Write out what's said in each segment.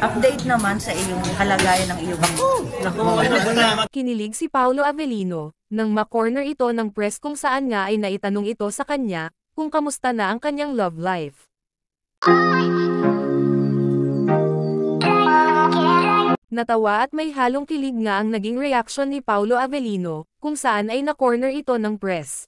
Update naman sa iyong kalagayan ng iyong Kinilig si Paolo Avellino, nang ma-corner ito ng press kung saan nga ay naitanong ito sa kanya, kung kamusta na ang kanyang love life. Natawa at may halong kilig nga ang naging reaksyon ni Paolo Avellino, kung saan ay na-corner ito ng press.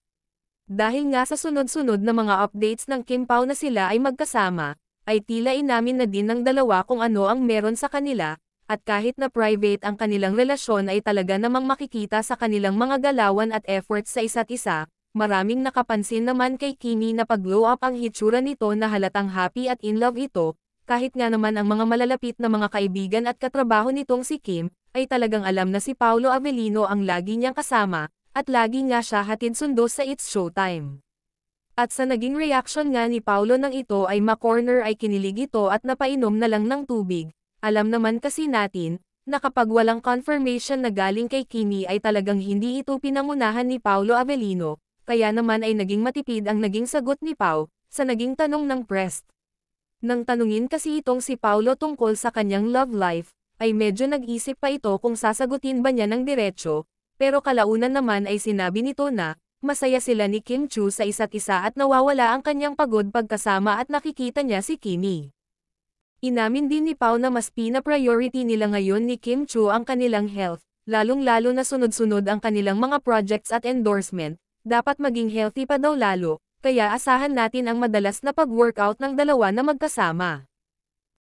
Dahil nga sa sunod-sunod na mga updates ng Kim Pao na sila ay magkasama, ay tila inamin na din ng dalawa kung ano ang meron sa kanila, at kahit na private ang kanilang relasyon ay talaga namang makikita sa kanilang mga galawan at efforts sa isa't isa. Maraming nakapansin naman kay Kimi na pag-glow up ang hitsura nito na halatang happy at in love ito, kahit nga naman ang mga malalapit na mga kaibigan at katrabaho nitong si Kim, ay talagang alam na si Paolo Avellino ang lagi niyang kasama, at lagi nga siya hatid sundo sa It's Showtime. At sa naging reaction nga ni Paolo nang ito ay ma-corner ay kinilig ito at napainom na lang ng tubig. Alam naman kasi natin, na kapag walang confirmation na galing kay Kimi ay talagang hindi ito pinangunahan ni Paolo Avellino, kaya naman ay naging matipid ang naging sagot ni Pao, sa naging tanong ng press. Nang tanungin kasi itong si Paolo tungkol sa kanyang love life, ay medyo nag-isip pa ito kung sasagutin ba niya ng diretsyo, pero kalaunan naman ay sinabi nito na, masaya sila ni Kim Chu sa isa't isa at nawawala ang kanyang pagod pagkasama at nakikita niya si Kimi. Inamin din ni Pao na mas pina-priority nila ngayon ni Kim Chu ang kanilang health, lalong-lalo na sunod-sunod ang kanilang mga projects at endorsement, dapat maging healthy pa daw lalo. Kaya asahan natin ang madalas na pag-workout ng dalawa na magkasama.